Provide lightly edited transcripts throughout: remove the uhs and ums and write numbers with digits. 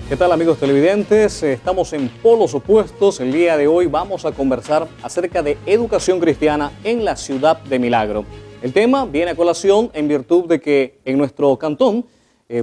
¿Qué tal, amigos televidentes? Estamos en polos opuestos. El día de hoy vamos a conversar acerca de educación cristiana en la ciudad de Milagro. El tema viene a colación en virtud de que en nuestro cantón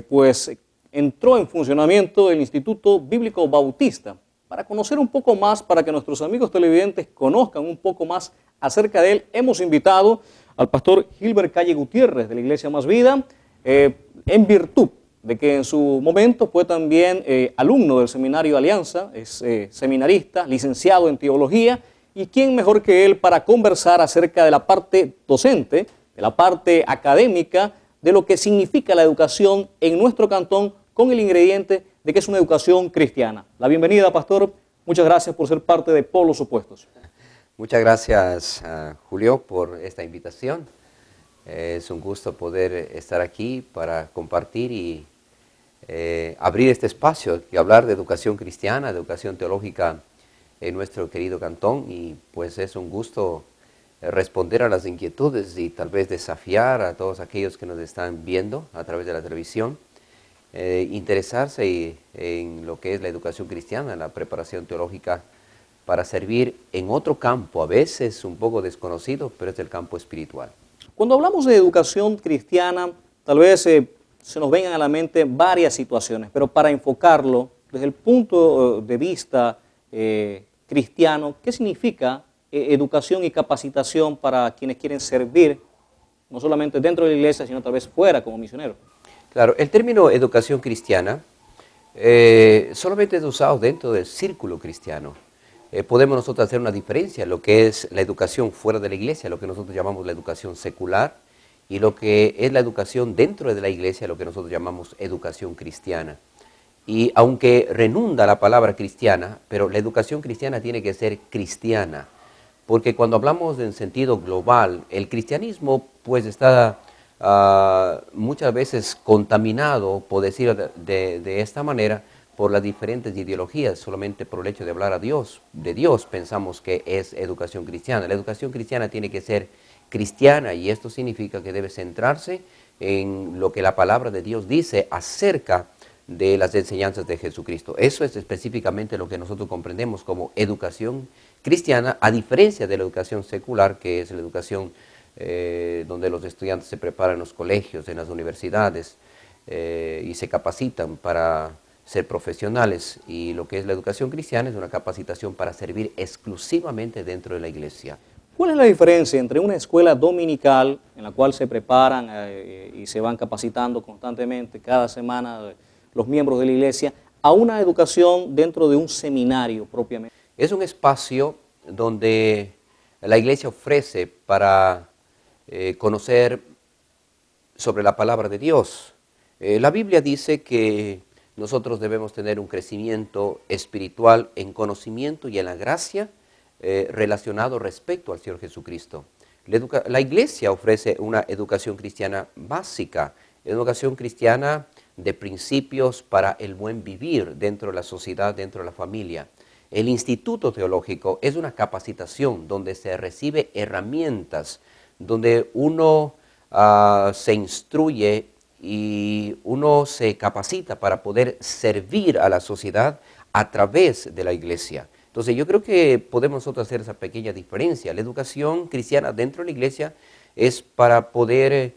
pues entró en funcionamiento el Instituto Bíblico Bautista. Para conocer un poco más, para que nuestros amigos televidentes conozcan un poco más acerca de él, hemos invitado al pastor Gilbert Calle Gutiérrez de la Iglesia Más Vida, en virtud de que en su momento fue también alumno del Seminario Alianza, es seminarista, licenciado en teología, y quién mejor que él para conversar acerca de la parte docente, de la parte académica, de lo que significa la educación en nuestro cantón, con el ingrediente de que es una educación cristiana. La bienvenida, pastor. Muchas gracias por ser parte de Polos Opuestos. Muchas gracias, Julio, por esta invitación. Es un gusto poder estar aquí para compartir y abrir este espacio y hablar de educación cristiana, de educación teológica en nuestro querido cantón, y pues es un gusto responder a las inquietudes y tal vez desafiar a todos aquellos que nos están viendo a través de la televisión, interesarse en lo que es la educación cristiana, la preparación teológica para servir en otro campo, a veces un poco desconocido, pero es el campo espiritual. Cuando hablamos de educación cristiana, tal vez se nos vengan a la mente varias situaciones, pero para enfocarlo desde el punto de vista cristiano, ¿qué significa educación y capacitación para quienes quieren servir, no solamente dentro de la iglesia, sino tal vez fuera como misioneros? Claro, el término educación cristiana solamente es usado dentro del círculo cristiano. Podemos nosotros hacer una diferencia en lo que es la educación fuera de la iglesia, lo que nosotros llamamos la educación secular, y lo que es la educación dentro de la iglesia, lo que nosotros llamamos educación cristiana. Y aunque redunda la palabra cristiana, pero la educación cristiana tiene que ser cristiana, porque cuando hablamos en sentido global, el cristianismo pues está muchas veces contaminado, por decirlo de esta manera, por las diferentes ideologías. Solamente por el hecho de hablar de Dios, pensamos que es educación cristiana. La educación cristiana tiene que ser cristiana, y esto significa que debe centrarse en lo que la palabra de Dios dice acerca de las enseñanzas de Jesucristo. Eso es específicamente lo que nosotros comprendemos como educación cristiana, a diferencia de la educación secular, que es la educación donde los estudiantes se preparan en los colegios, en las universidades, y se capacitan para ser profesionales. Y lo que es la educación cristiana es una capacitación para servir exclusivamente dentro de la iglesia. ¿Cuál es la diferencia entre una escuela dominical en la cual se preparan y se van capacitando constantemente cada semana los miembros de la iglesia, a una educación dentro de un seminario propiamente? Es un espacio donde la iglesia ofrece para conocer sobre la palabra de Dios. La Biblia dice que nosotros debemos tener un crecimiento espiritual en conocimiento y en la gracia relacionado respecto al Señor Jesucristo. La iglesia ofrece una educación cristiana básica, educación cristiana de principios para el buen vivir dentro de la sociedad, dentro de la familia. El Instituto Teológico es una capacitación donde se recibe herramientas, donde uno se instruye y uno se capacita para poder servir a la sociedad a través de la iglesia. Entonces yo creo que podemos nosotros hacer esa pequeña diferencia. La educación cristiana dentro de la iglesia es para poder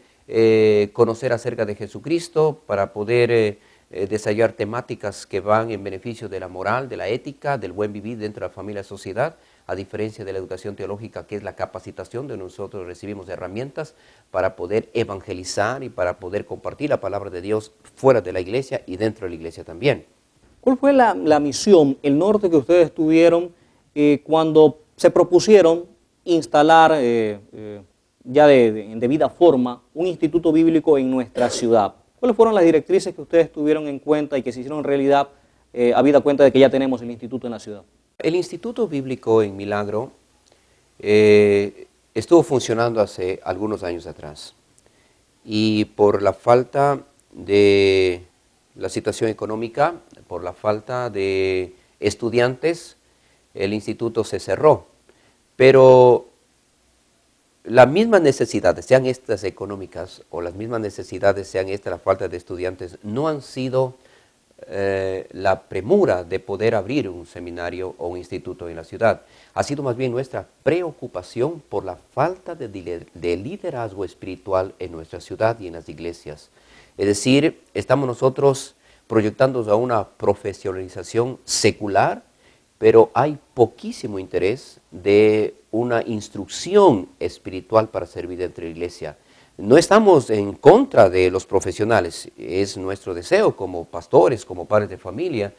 conocer acerca de Jesucristo, para poder desarrollar temáticas que van en beneficio de la moral, de la ética, del buen vivir dentro de la familia y sociedad, a diferencia de la educación teológica, que es la capacitación donde nosotros recibimos herramientas para poder evangelizar y para poder compartir la palabra de Dios fuera de la iglesia y dentro de la iglesia también. ¿Cuál fue la misión, el norte que ustedes tuvieron cuando se propusieron instalar ya en debida forma un instituto bíblico en nuestra ciudad? ¿Cuáles fueron las directrices que ustedes tuvieron en cuenta y que se hicieron realidad habida cuenta de que ya tenemos el instituto en la ciudad? El Instituto Bíblico en Milagro estuvo funcionando hace algunos años atrás, y por la falta de la situación económica, por la falta de estudiantes, el instituto se cerró. Pero las mismas necesidades, sean estas económicas o las mismas necesidades, sean estas la falta de estudiantes, no han sido la premura de poder abrir un seminario o un instituto en la ciudad. Ha sido más bien nuestra preocupación por la falta de liderazgo espiritual en nuestra ciudad y en las iglesias. Es decir, estamos nosotros proyectándonos a una profesionalización secular, pero hay poquísimo interés de una instrucción espiritual para servir dentro de la iglesia. No estamos en contra de los profesionales, es nuestro deseo como pastores, como padres de familia,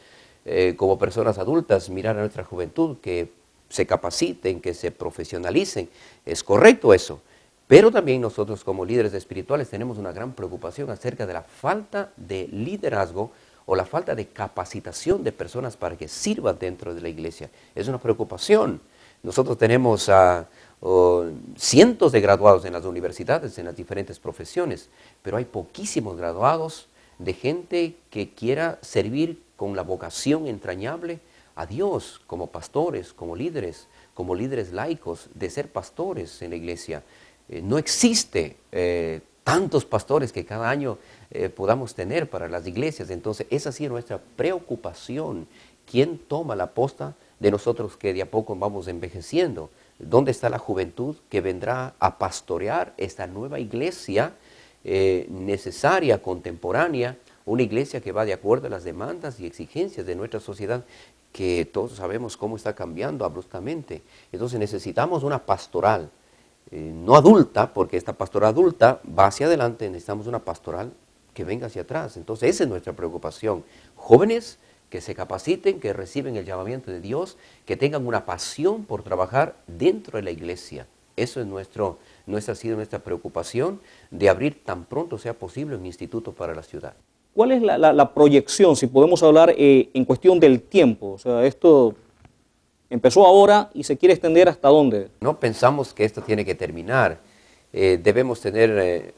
como personas adultas, mirar a nuestra juventud, que se capaciten, que se profesionalicen. Es correcto eso, pero también nosotros como líderes espirituales tenemos una gran preocupación acerca de la falta de liderazgo o la falta de capacitación de personas para que sirvan dentro de la iglesia. Es una preocupación. Nosotros tenemos cientos de graduados en las universidades, en las diferentes profesiones, pero hay poquísimos graduados de gente que quiera servir con la vocación entrañable a Dios, como pastores, como líderes laicos, de ser pastores en la iglesia. No existe tantos pastores que cada año podamos tener para las iglesias. Entonces, esa sí es nuestra preocupación. ¿Quién toma la posta de nosotros que de a poco vamos envejeciendo? ¿Dónde está la juventud que vendrá a pastorear esta nueva iglesia necesaria, contemporánea, una iglesia que va de acuerdo a las demandas y exigencias de nuestra sociedad, que todos sabemos cómo está cambiando abruptamente? Entonces necesitamos una pastoral, no adulta, porque esta pastoral adulta va hacia adelante, necesitamos una pastoral que venga hacia atrás. Entonces esa es nuestra preocupación. Jóvenes que se capaciten, que reciben el llamamiento de Dios, que tengan una pasión por trabajar dentro de la iglesia. Eso es ha sido nuestra preocupación, de abrir tan pronto sea posible un instituto para la ciudad. ¿Cuál es la proyección, si podemos hablar en cuestión del tiempo? O sea, esto empezó ahora y se quiere extender ¿hasta dónde? No pensamos que esto tiene que terminar. Debemos tener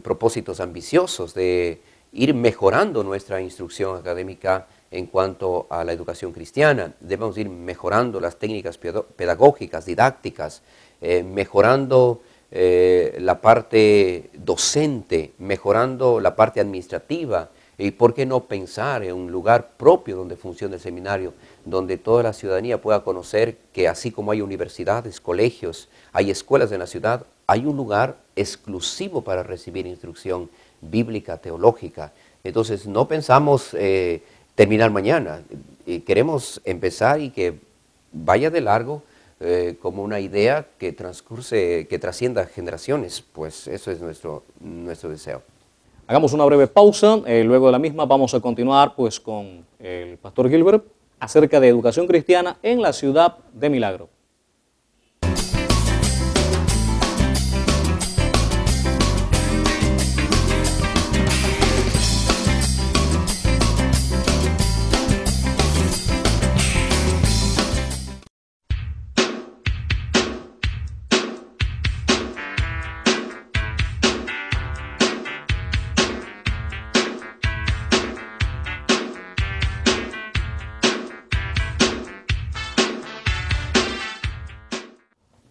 propósitos ambiciosos de ir mejorando nuestra instrucción académica en cuanto a la educación cristiana. Debemos ir mejorando las técnicas pedagógicas, didácticas, mejorando la parte docente, mejorando la parte administrativa. ¿Y por qué no pensar en un lugar propio donde funcione el seminario, donde toda la ciudadanía pueda conocer que así como hay universidades, colegios, hay escuelas en la ciudad, hay un lugar exclusivo para recibir instrucción bíblica, teológica? Entonces no pensamos terminar mañana, queremos empezar y que vaya de largo como una idea que que trascienda generaciones. Pues eso es nuestro deseo. Hagamos una breve pausa, luego de la misma vamos a continuar pues con el pastor Gilbert acerca de educación cristiana en la ciudad de Milagro.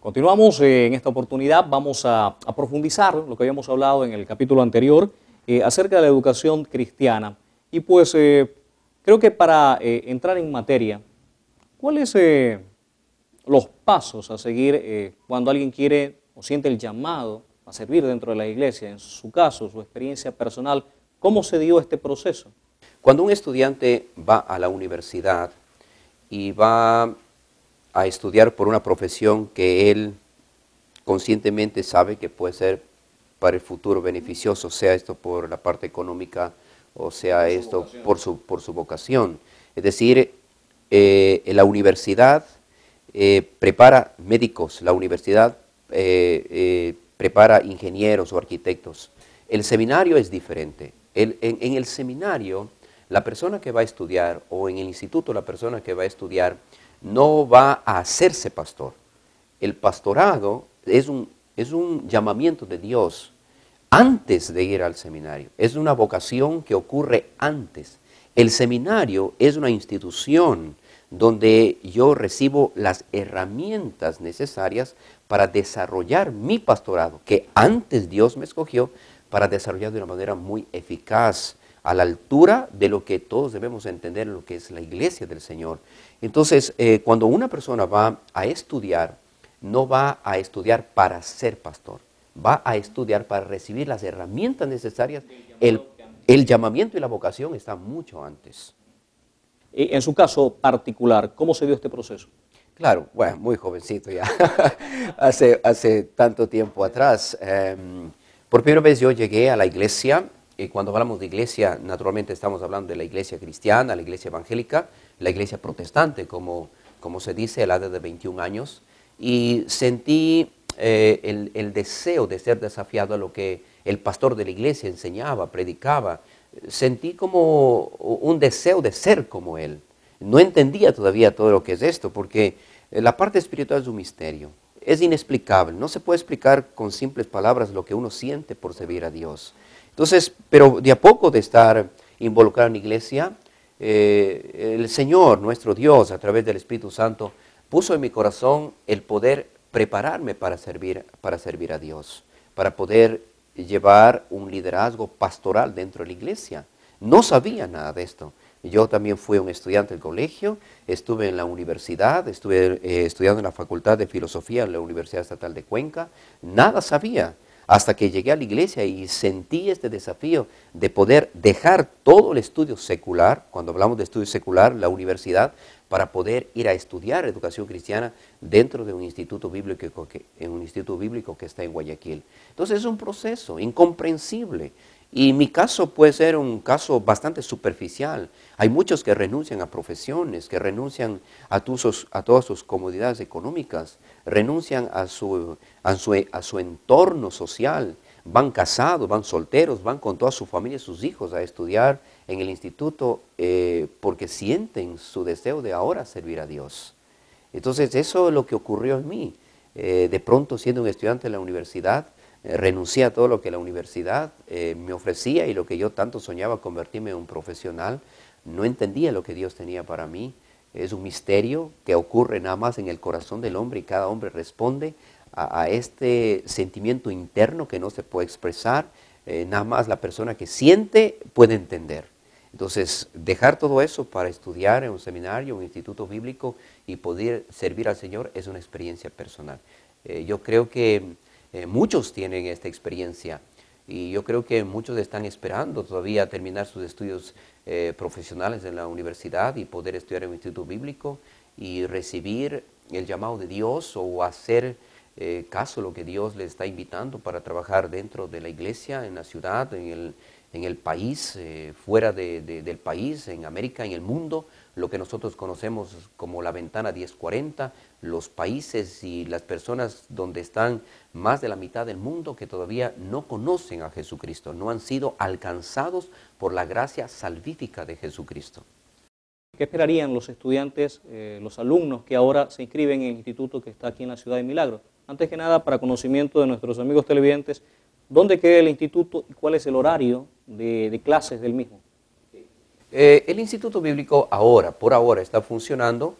Continuamos en esta oportunidad, vamos a profundizar lo que habíamos hablado en el capítulo anterior acerca de la educación cristiana. Y pues creo que para entrar en materia, ¿cuáles los pasos a seguir cuando alguien quiere o siente el llamado a servir dentro de la iglesia? En su caso, su experiencia personal, ¿cómo se dio este proceso? Cuando un estudiante va a la universidad y va a estudiar por una profesión que él conscientemente sabe que puede ser para el futuro beneficioso, sea esto por la parte económica o sea esto por su vocación. Es decir, la universidad prepara médicos, la universidad prepara ingenieros o arquitectos. El seminario es diferente. En el seminario, la persona que va a estudiar, o en el instituto la persona que va a estudiar, no va a hacerse pastor. El pastorado es un llamamiento de Dios antes de ir al seminario. Es una vocación que ocurre antes. El seminario es una institución donde yo recibo las herramientas necesarias para desarrollar mi pastorado, que antes Dios me escogió para desarrollar de una manera muy eficaz a la altura de lo que todos debemos entender, lo que es la iglesia del Señor. Entonces, cuando una persona va a estudiar, no va a estudiar para ser pastor, va a estudiar para recibir las herramientas necesarias. El llamamiento y la vocación están mucho antes. En su caso particular, ¿cómo se dio este proceso? Claro, bueno, muy jovencito ya, hace tanto tiempo atrás. Por primera vez yo llegué a la iglesia, y cuando hablamos de iglesia, naturalmente estamos hablando de la iglesia cristiana, la iglesia evangélica, la iglesia protestante, como se dice, a la edad de 21 años, y sentí el deseo de ser desafiado a lo que el pastor de la iglesia enseñaba, predicaba. Sentí como un deseo de ser como él. No entendía todavía todo lo que es esto, porque la parte espiritual es un misterio, es inexplicable, no se puede explicar con simples palabras lo que uno siente por servir a Dios. Entonces, pero de a poco de estar involucrado en la iglesia, el Señor, nuestro Dios, a través del Espíritu Santo, puso en mi corazón el poder prepararme para servir a Dios, para poder llevar un liderazgo pastoral dentro de la iglesia. No sabía nada de esto. Yo también fui un estudiante del colegio, estuve en la universidad, estuve estudiando en la Facultad de Filosofía en la Universidad Estatal de Cuenca. Nada sabía hasta que llegué a la iglesia y sentí este desafío de poder dejar todo el estudio secular, cuando hablamos de estudio secular, la universidad, para poder ir a estudiar educación cristiana dentro de un instituto bíblico que está en Guayaquil. Entonces es un proceso incomprensible. Y mi caso puede ser un caso bastante superficial. Hay muchos que renuncian a profesiones, que renuncian a todas sus comodidades económicas, renuncian a su entorno social, van casados, van solteros, van con toda su familia y sus hijos a estudiar en el instituto porque sienten su deseo de ahora servir a Dios. Entonces eso es lo que ocurrió en mí. De pronto, siendo un estudiante de la universidad, renuncié a todo lo que la universidad me ofrecía y lo que yo tanto soñaba convertirme en un profesional. No entendía lo que Dios tenía para mí. Es un misterio que ocurre nada más en el corazón del hombre y cada hombre responde a este sentimiento interno que no se puede expresar. Nada más la persona que siente puede entender. Entonces, dejar todo eso para estudiar en un seminario, un instituto bíblico y poder servir al Señor es una experiencia personal. Yo creo que muchos tienen esta experiencia y yo creo que muchos están esperando todavía terminar sus estudios profesionales en la universidad y poder estudiar en un instituto bíblico y recibir el llamado de Dios o hacer caso a lo que Dios les está invitando para trabajar dentro de la iglesia, en la ciudad, en el país, fuera del país, en América, en el mundo, lo que nosotros conocemos como la ventana 1040, los países y las personas donde están más de la mitad del mundo que todavía no conocen a Jesucristo, no han sido alcanzados por la gracia salvífica de Jesucristo. ¿Qué esperarían los estudiantes, los alumnos que ahora se inscriben en el instituto que está aquí en la ciudad de Milagro? Antes que nada, para conocimiento de nuestros amigos televidentes, ¿dónde queda el instituto y cuál es el horario de clases del mismo? El Instituto Bíblico por ahora está funcionando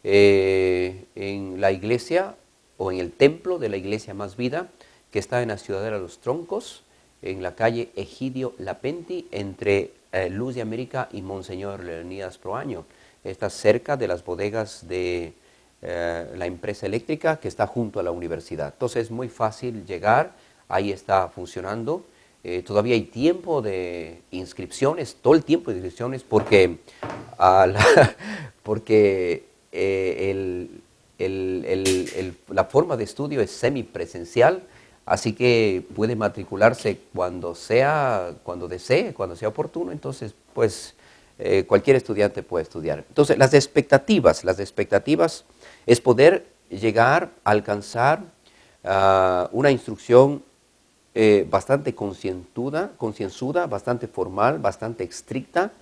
en la iglesia o en el templo de la Iglesia Más Vida, que está en la Ciudadela Los Troncos, en la calle Egidio Lapenti, entre Luz de América y Monseñor Leonidas Proaño. Está cerca de las bodegas de la empresa eléctrica que está junto a la universidad. Entonces es muy fácil llegar, ahí está funcionando. Todavía hay tiempo de inscripciones, todo el tiempo de inscripciones, porque la forma de estudio es semipresencial, así que puede matricularse cuando desee, cuando sea oportuno. Entonces, pues, cualquier estudiante puede estudiar. Entonces, las expectativas es poder llegar a alcanzar una instrucción bastante concienzuda, bastante formal, bastante estricta.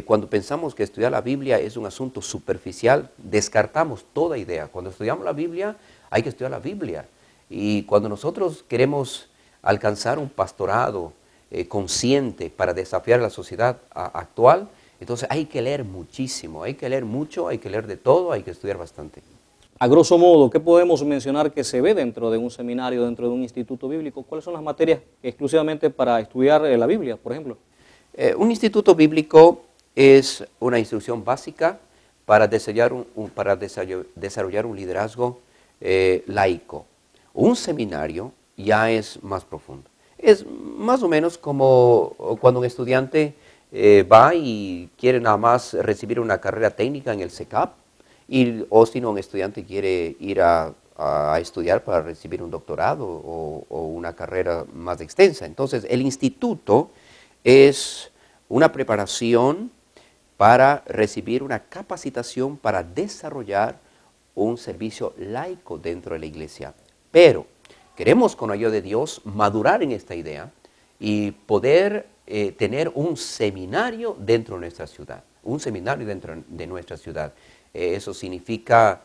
Cuando pensamos que estudiar la Biblia es un asunto superficial, descartamos toda idea. Cuando estudiamos la Biblia, hay que estudiar la Biblia. Y cuando nosotros queremos alcanzar un pastorado consciente para desafiar la sociedad actual, entonces hay que leer muchísimo, hay que leer mucho, hay que leer de todo, hay que estudiar bastante. A grosso modo, ¿qué podemos mencionar que se ve dentro de un seminario, dentro de un instituto bíblico? ¿Cuáles son las materias exclusivamente para estudiar la Biblia, por ejemplo? Un instituto bíblico es una instrucción básica para desarrollar un liderazgo laico. Un seminario ya es más profundo. Es más o menos como cuando un estudiante va y quiere nada más recibir una carrera técnica en el SECAP, o si no, un estudiante quiere ir a estudiar para recibir un doctorado o una carrera más extensa. Entonces, el instituto es una preparación para recibir una capacitación para desarrollar un servicio laico dentro de la iglesia. Pero queremos, con ayuda de Dios, madurar en esta idea y poder tener un seminario dentro de nuestra ciudad. Un seminario dentro de nuestra ciudad. Eso significa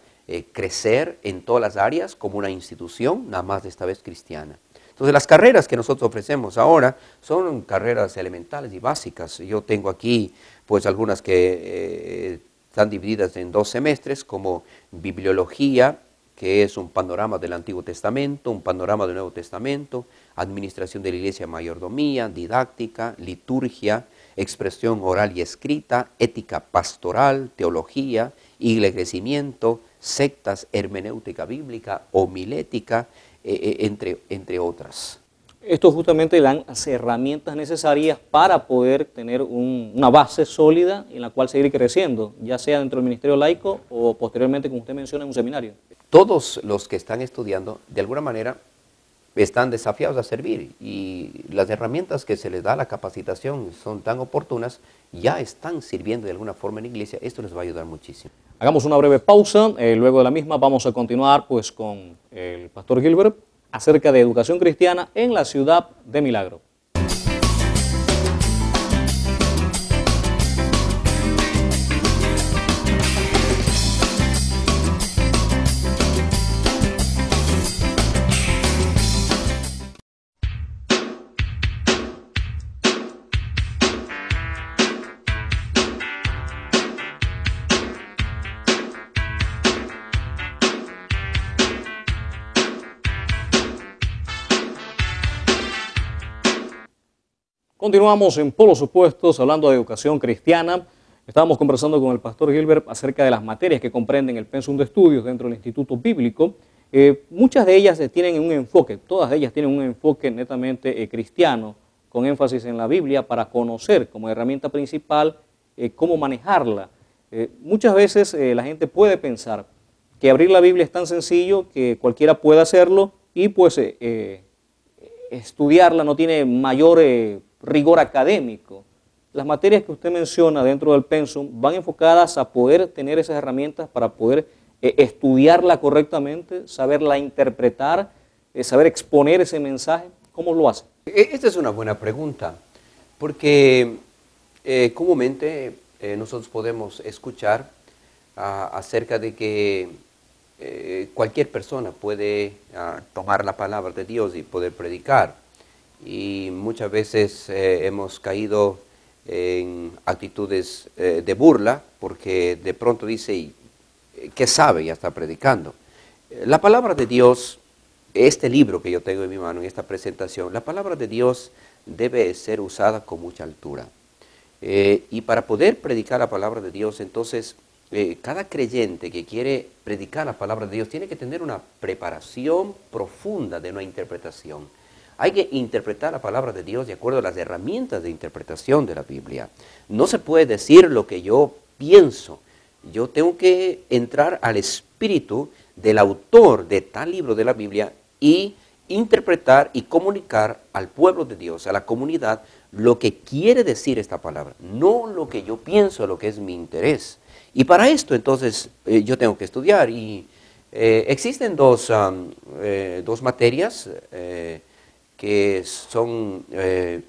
crecer en todas las áreas como una institución, nada más de esta vez cristiana. Entonces, las carreras que nosotros ofrecemos ahora son carreras elementales y básicas. Yo tengo aquí pues algunas que están divididas en 2 semestres, como bibliología, que es un panorama del Antiguo Testamento, un panorama del Nuevo Testamento, administración de la iglesia, mayordomía, didáctica, liturgia, expresión oral y escrita, ética pastoral, teología, iglesia, crecimiento, sectas, hermenéutica bíblica, homilética, entre otras. Esto justamente dan las herramientas necesarias para poder tener una base sólida en la cual seguir creciendo, ya sea dentro del ministerio laico o posteriormente, como usted menciona, en un seminario. Todos los que están estudiando, de alguna manera, están desafiados a servir, y las herramientas que se les da, la capacitación, son tan oportunas, ya están sirviendo de alguna forma en la iglesia. Esto les va a ayudar muchísimo. Hagamos una breve pausa, luego de la misma vamos a continuar pues con el pastor Gilbert acerca de educación cristiana en la ciudad de Milagro. Continuamos en Polos Opuestos hablando de educación cristiana. Estábamos conversando con el pastor Gilbert acerca de las materias que comprenden el pensum de estudios dentro del Instituto Bíblico. Muchas de ellas tienen un enfoque, todas ellas tienen un enfoque netamente cristiano, con énfasis en la Biblia para conocer como herramienta principal cómo manejarla. Muchas veces la gente puede pensar que abrir la Biblia es tan sencillo que cualquiera puede hacerlo y pues estudiarla no tiene mayor rigor académico. Las materias que usted menciona dentro del pensum van enfocadas a poder tener esas herramientas para poder estudiarla correctamente, saberla interpretar, saber exponer ese mensaje. ¿Cómo lo hace? Esta es una buena pregunta, porque comúnmente nosotros podemos escuchar acerca de que cualquier persona puede tomar la palabra de Dios y poder predicar. Y muchas veces hemos caído en actitudes de burla, porque de pronto dice, ¿qué sabe? Ya está predicando. La palabra de Dios, este libro que yo tengo en mi mano, en esta presentación, la palabra de Dios debe ser usada con mucha altura. Y para poder predicar la palabra de Dios, entonces, cada creyente que quiere predicar la palabra de Dios tiene que tener una preparación profunda de una interpretación. Hay que interpretar la palabra de Dios de acuerdo a las herramientas de interpretación de la Biblia. No se puede decir lo que yo pienso. Yo tengo que entrar al espíritu del autor de tal libro de la Biblia y interpretar y comunicar al pueblo de Dios, a la comunidad, lo que quiere decir esta palabra, no lo que yo pienso, lo que es mi interés. Y para esto, entonces, yo tengo que estudiar. Y existen dos materias que son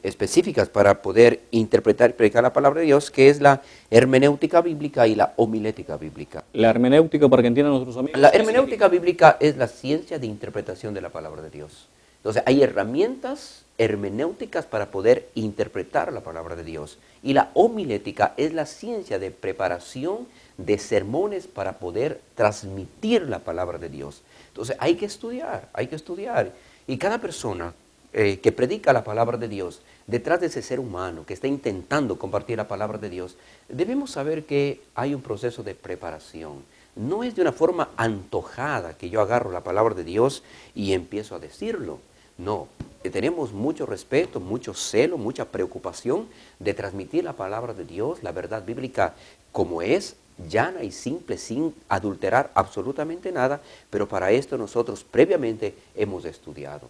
específicas para poder interpretar y predicar la palabra de Dios, que es la hermenéutica bíblica y la homilética bíblica. La hermenéutica, para que entiendan nuestros amigos. La hermenéutica bíblica es la ciencia de interpretación de la palabra de Dios. Entonces, hay herramientas hermenéuticas para poder interpretar la palabra de Dios. Y la homilética es la ciencia de preparación de sermones para poder transmitir la palabra de Dios. Entonces, hay que estudiar, hay que estudiar. Y cada persona que predica la palabra de Dios, detrás de ese ser humano que está intentando compartir la palabra de Dios, debemos saber que hay un proceso de preparación. No es de una forma antojada que yo agarro la palabra de Dios y empiezo a decirlo. No, tenemos mucho respeto, mucho celo, mucha preocupación de transmitir la palabra de Dios, la verdad bíblica como es, llana y simple, sin adulterar absolutamente nada, pero para esto nosotros previamente hemos estudiado.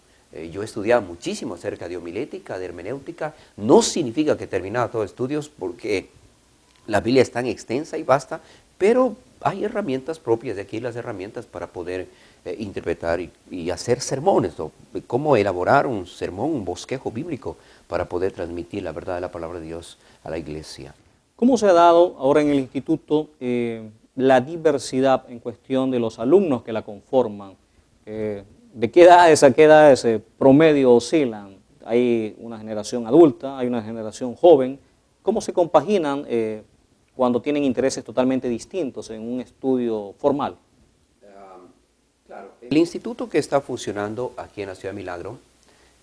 Yo he estudiado muchísimo acerca de homilética, de hermenéutica. No significa que he terminado todos los estudios porque la Biblia es tan extensa y vasta, pero hay herramientas propias de aquí, las herramientas para poder interpretar y hacer sermones, o cómo elaborar un sermón, un bosquejo bíblico para poder transmitir la verdad de la palabra de Dios a la iglesia. ¿Cómo se ha dado ahora en el instituto la diversidad en cuestión de los alumnos que la conforman? ¿De qué edades a qué edades promedio oscilan? Hay una generación adulta, hay una generación joven. ¿Cómo se compaginan cuando tienen intereses totalmente distintos en un estudio formal? Claro. El instituto que está funcionando aquí en la Ciudad de Milagro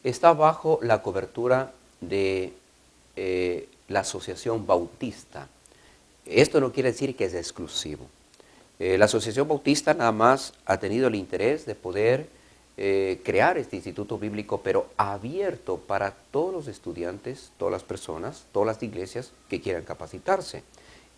está bajo la cobertura de la Asociación Bautista. Esto no quiere decir que es exclusivo. La Asociación Bautista nada más ha tenido el interés de poder crear este instituto bíblico, pero abierto para todos los estudiantes, todas las personas, todas las iglesias que quieran capacitarse.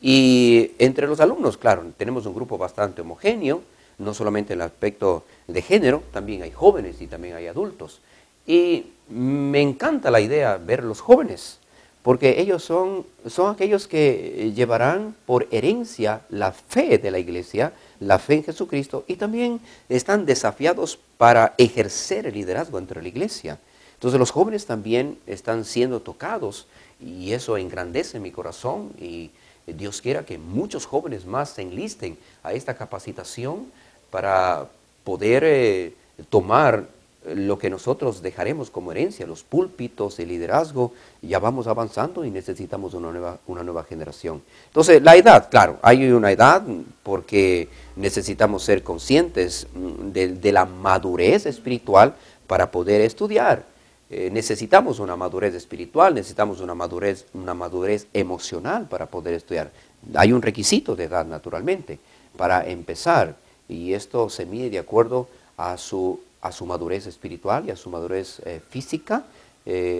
Y entre los alumnos, claro, tenemos un grupo bastante homogéneo, no solamente en el aspecto de género, también hay jóvenes y también hay adultos. Y me encanta la idea ver los jóvenes, porque ellos son aquellos que llevarán por herencia la fe de la iglesia, la fe en Jesucristo, y también están desafiados para ejercer el liderazgo entre la iglesia. Entonces los jóvenes también están siendo tocados, y eso engrandece mi corazón, y Dios quiera que muchos jóvenes más se enlisten a esta capacitación para poder tomar lo que nosotros dejaremos como herencia, los púlpitos, el liderazgo. Ya vamos avanzando y necesitamos una nueva generación. Entonces, la edad, claro, hay una edad porque necesitamos ser conscientes de la madurez espiritual para poder estudiar. Necesitamos una madurez espiritual, necesitamos una madurez emocional para poder estudiar. Hay un requisito de edad, naturalmente, para empezar, y esto se mide de acuerdo a su madurez espiritual y a su madurez física,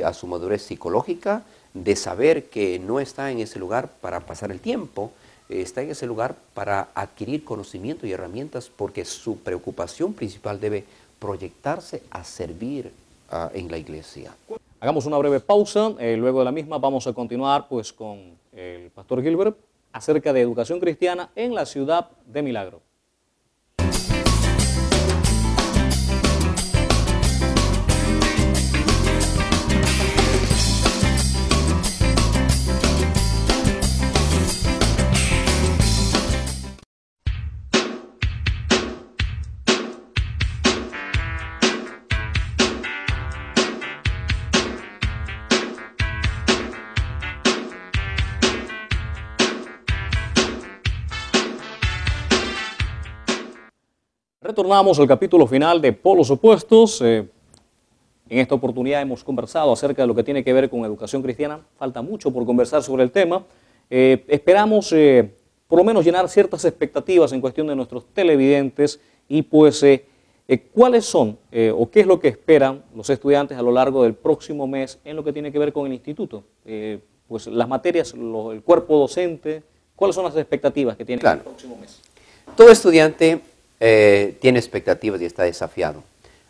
a su madurez psicológica, de saber que no está en ese lugar para pasar el tiempo, está en ese lugar para adquirir conocimiento y herramientas, porque su preocupación principal debe proyectarse a servir en la iglesia. Hagamos una breve pausa, luego de la misma vamos a continuar pues con el pastor Gilbert acerca de educación cristiana en la Ciudad de Milagro. Retornamos al capítulo final de Polos Opuestos. En esta oportunidad hemos conversado acerca de lo que tiene que ver con educación cristiana. Falta mucho por conversar sobre el tema. Esperamos por lo menos llenar ciertas expectativas en cuestión de nuestros televidentes y pues cuáles son o qué es lo que esperan los estudiantes a lo largo del próximo mes en lo que tiene que ver con el instituto. Pues las materias, el cuerpo docente, ¿cuáles son las expectativas que tienen el próximo mes? Todo estudiante tiene expectativas y está desafiado.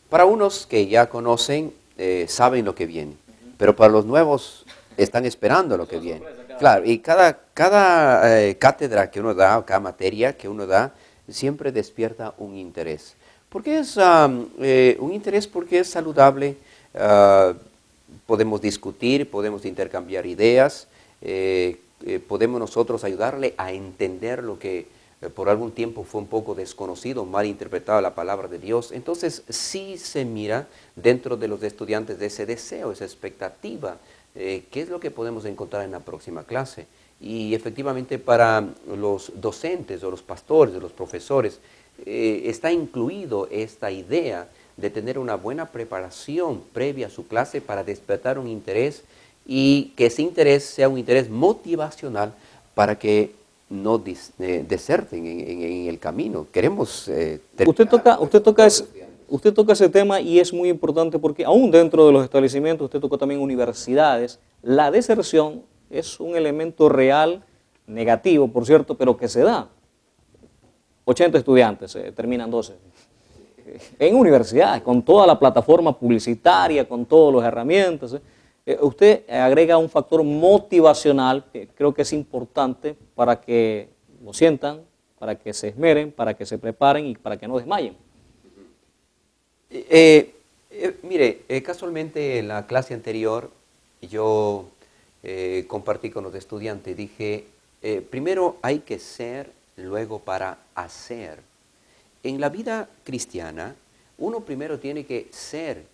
Para unos que ya conocen, saben lo que viene, pero para los nuevos están esperando lo que viene. Claro, y cada cátedra que uno da, o cada materia que uno da, siempre despierta un interés. ¿Por qué es un interés? Porque es saludable, podemos discutir, podemos intercambiar ideas, podemos nosotros ayudarle a entender lo que por algún tiempo fue un poco desconocido, mal interpretado la palabra de Dios. Entonces sí se mira dentro de los estudiantes de ese deseo, esa expectativa, qué es lo que podemos encontrar en la próxima clase. Y efectivamente para los docentes o los pastores o los profesores está incluido esta idea de tener una buena preparación previa a su clase para despertar un interés y que ese interés sea un interés motivacional para que no deserten en el camino. Queremos usted toca ese tema y es muy importante porque aún dentro de los establecimientos, usted tocó también universidades, la deserción es un elemento real, negativo, por cierto, pero que se da. 80 estudiantes, terminan 12. En universidades, con toda la plataforma publicitaria, con todas las herramientas. Usted agrega un factor motivacional que creo que es importante para que lo sientan, para que se esmeren, para que se preparen y para que no desmayen. Mire, casualmente en la clase anterior yo compartí con los estudiantes, dije, primero hay que ser, luego para hacer. En la vida cristiana, uno primero tiene que ser,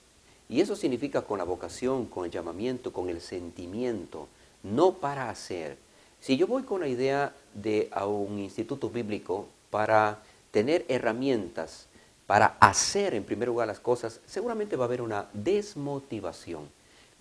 y eso significa con la vocación, con el llamamiento, con el sentimiento, no para hacer. Si yo voy con la idea de a un instituto bíblico para tener herramientas, para hacer en primer lugar las cosas, seguramente va a haber una desmotivación.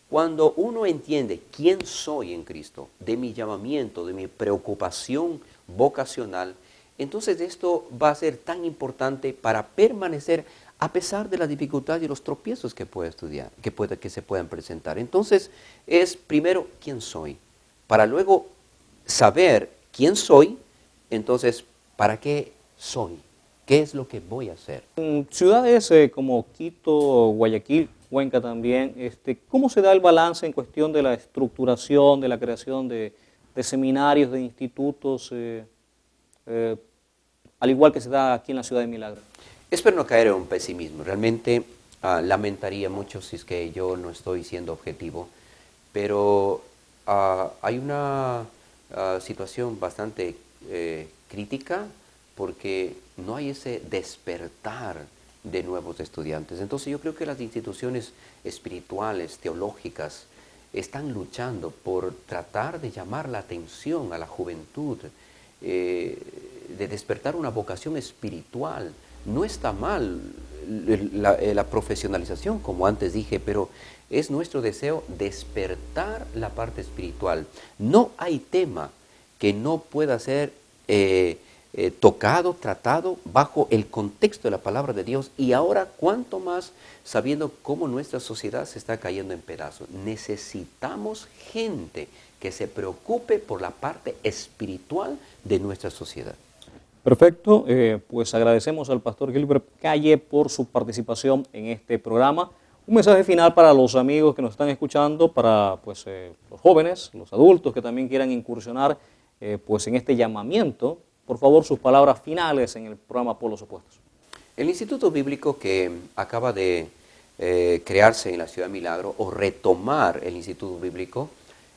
Cuando uno entiende quién soy en Cristo, de mi llamamiento, de mi preocupación vocacional, entonces esto va a ser tan importante para permanecer a pesar de la dificultad y los tropiezos que puede estudiar, que se puedan presentar. Entonces es primero quién soy, para luego saber quién soy, entonces ¿para qué soy? ¿Qué es lo que voy a hacer? En ciudades como Quito, Guayaquil, Cuenca también, ¿cómo se da el balance en cuestión de la estructuración, de la creación de seminarios, de institutos, al igual que se da aquí en la ciudad de Milagro? Espero no caer en un pesimismo. Realmente lamentaría mucho si es que yo no estoy siendo objetivo, pero hay una situación bastante crítica porque no hay ese despertar de nuevos estudiantes. Entonces yo creo que las instituciones espirituales, teológicas, están luchando por tratar de llamar la atención a la juventud, de despertar una vocación espiritual. No está mal la profesionalización, como antes dije, pero es nuestro deseo despertar la parte espiritual. No hay tema que no pueda ser tocado, tratado bajo el contexto de la palabra de Dios, y ahora cuanto más sabiendo cómo nuestra sociedad se está cayendo en pedazos. Necesitamos gente que se preocupe por la parte espiritual de nuestra sociedad. Perfecto, pues agradecemos al pastor Gilbert Calle por su participación en este programa. Un mensaje final para los amigos que nos están escuchando, para pues, los jóvenes, los adultos que también quieran incursionar pues, en este llamamiento. Por favor, sus palabras finales en el programa Polos Opuestos. El Instituto Bíblico que acaba de crearse en la Ciudad de Milagro, o retomar el Instituto Bíblico,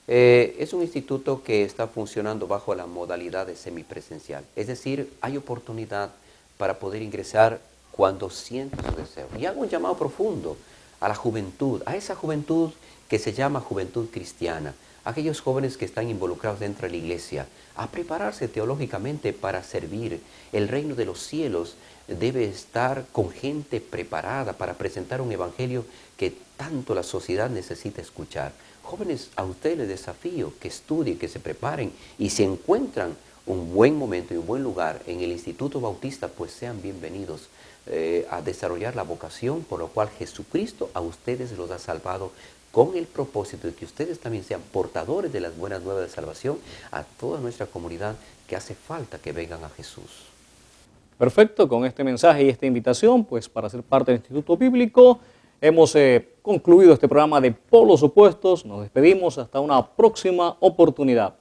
es un instituto que está funcionando bajo la modalidad de semipresencial. Es decir, hay oportunidad para poder ingresar cuando sienta su deseo. Y hago un llamado profundo a la juventud, a esa juventud que se llama juventud cristiana, aquellos jóvenes que están involucrados dentro de la iglesia, a prepararse teológicamente para servir. El reino de los cielos debe estar con gente preparada para presentar un evangelio que tanto la sociedad necesita escuchar. Jóvenes, a ustedes les desafío que estudien, que se preparen, y si encuentran un buen momento y un buen lugar en el Instituto Bautista, pues sean bienvenidos a desarrollar la vocación por la cual Jesucristo a ustedes los ha salvado, con el propósito de que ustedes también sean portadores de las buenas nuevas de salvación a toda nuestra comunidad que hace falta que vengan a Jesús. Perfecto, con este mensaje y esta invitación, pues para ser parte del Instituto Bíblico, hemos concluido este programa de Polos Opuestos. Nos despedimos hasta una próxima oportunidad.